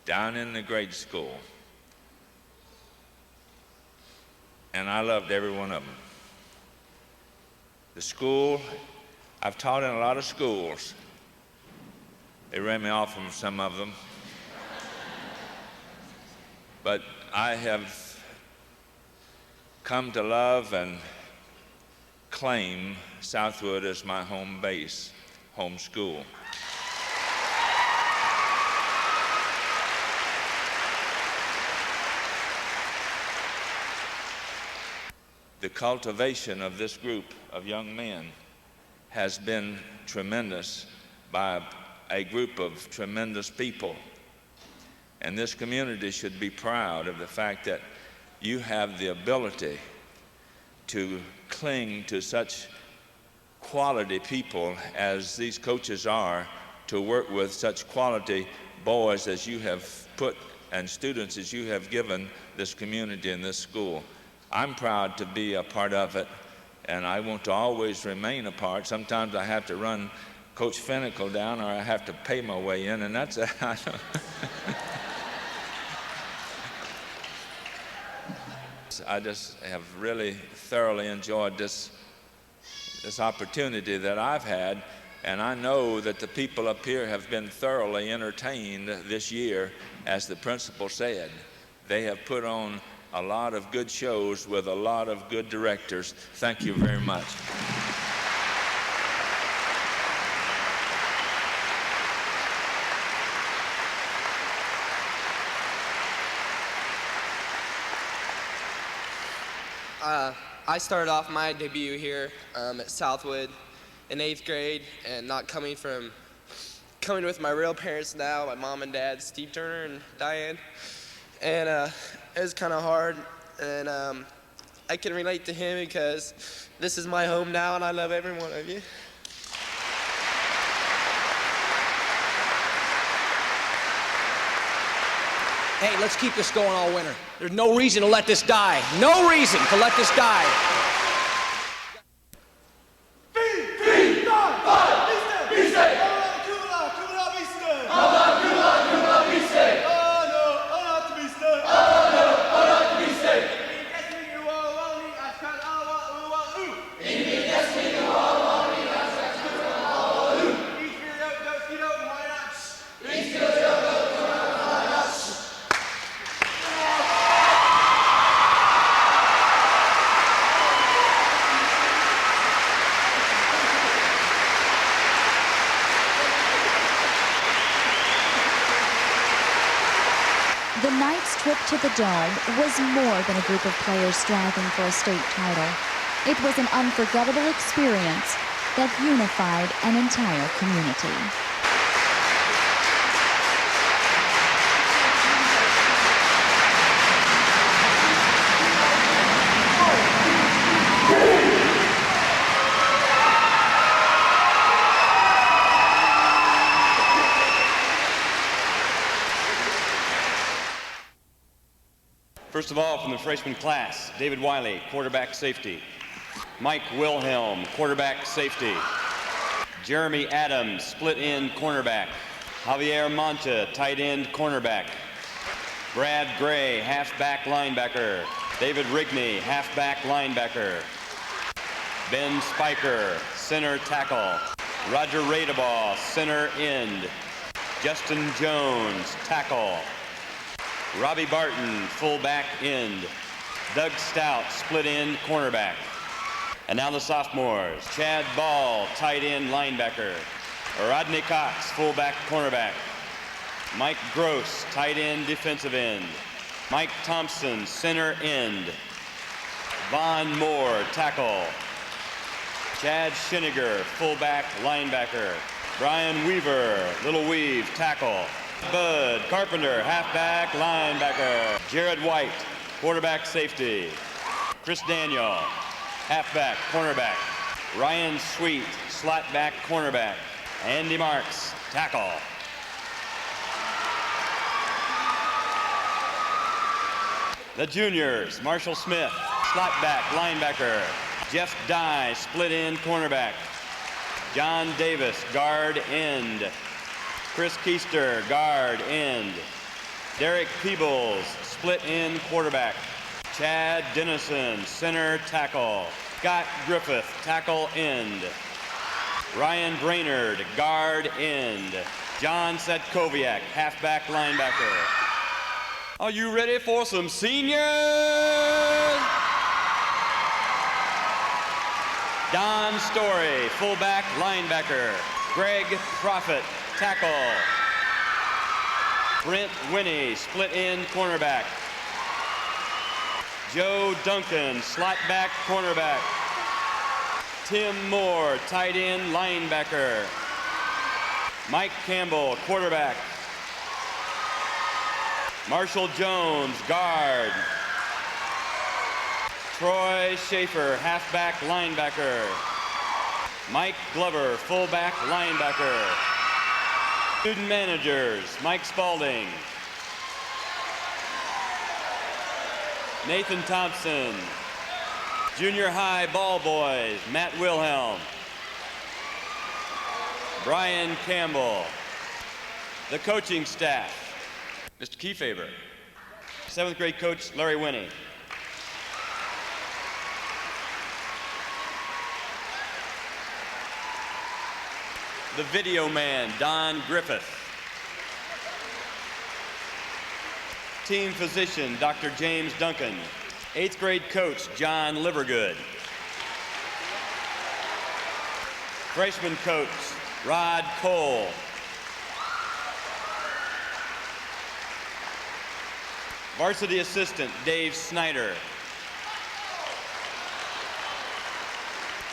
down in the grade school. And I loved every one of them. The school, I've taught in a lot of schools. They ran me off from some of them. But I have come to love and claim Southwood as my home base, home school. The cultivation of this group of young men has been tremendous by a group of tremendous people. And this community should be proud of the fact that you have the ability to cling to such quality people as these coaches are, to work with such quality boys as you have put and students as you have given this community and this school. I'm proud to be a part of it, and I want to always remain a part. Sometimes I have to run Coach Finnicle down, or I have to pay my way in, and that's I just have really thoroughly enjoyed this opportunity that I've had, and I know that the people up here have been thoroughly entertained this year. As the principal said, they have put on a lot of good shows with a lot of good directors. Thank you very much. I started off my debut here at Southwood in 8th grade, and not coming with my real parents now, my mom and dad, Steve Turner and Diane. And it was kind of hard, and I can relate to him because this is my home now, and I love every one of you. Hey, let's keep this going all winter. There's no reason to let this die. No reason to let this die. The Knights' trip to the Dome was more than a group of players striving for a state title. It was an unforgettable experience that unified an entire community. First of all, from the freshman class, David Wiley, quarterback safety. Mike Wilhelm, quarterback safety. Jeremy Adams, split end cornerback. Javier Monta, tight end cornerback. Brad Gray, halfback linebacker. David Rigney, halfback linebacker. Ben Spiker, center tackle. Roger Radebaugh, center end. Justin Jones, tackle. Robbie Barton, fullback end. Doug Stout, split end cornerback. And now the sophomores. Chad Ball, tight end linebacker. Rodney Cox, fullback cornerback. Mike Gross, tight end defensive end. Mike Thompson, center end. Von Moore, tackle. Chad Schiniger, fullback linebacker. Brian Weaver, Little Weave, tackle. Bud Carpenter, halfback linebacker. Jared White, quarterback safety. Chris Daniel, halfback cornerback. Ryan Sweet, slotback cornerback. Andy Marks, tackle. The juniors, Marshall Smith, slotback linebacker. Jeff Dye, split end cornerback. John Davis, guard end. Chris Keister, guard end. Derek Peebles, split end quarterback. Chad Dennison, center tackle. Scott Griffith, tackle end. Ryan Brainerd, guard end. John Setkoviak, halfback linebacker. Are you ready for some seniors? Don Story, fullback linebacker. Greg Profit, tackle. Brent Winnie, split end cornerback. Joe Duncan, slotback cornerback. Tim Moore, tight end linebacker. Mike Campbell, quarterback. Marshall Jones, guard. Troy Schaefer, halfback linebacker. Mike Glover, fullback linebacker. Student managers, Mike Spalding. Nathan Thompson. Junior high ball boys, Matt Wilhelm. Brian Campbell. The coaching staff, Mr. Kiefaber. 7th grade coach, Larry Winnie. The video man, Don Griffith. Team physician, Dr. James Duncan. 8th grade coach, John Livergood. Freshman coach, Rod Cole. Varsity assistant, Dave Snyder.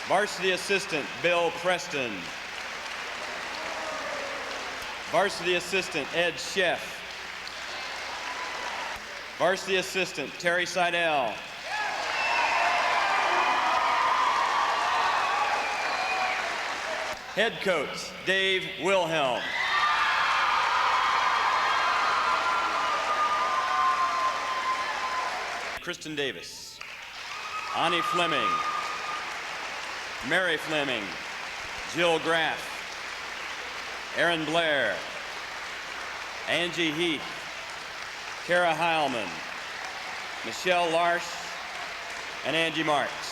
Varsity assistant, Bill Preston. Varsity assistant, Ed Sheff. Varsity assistant, Terry Seidel. Head coach, Dave Wilhelm. Kristen Davis. Ani Fleming. Mary Fleming. Jill Graff. Aaron Blair. Angie Heath. Kara Heilman. Michelle Larsch. And Angie Marks.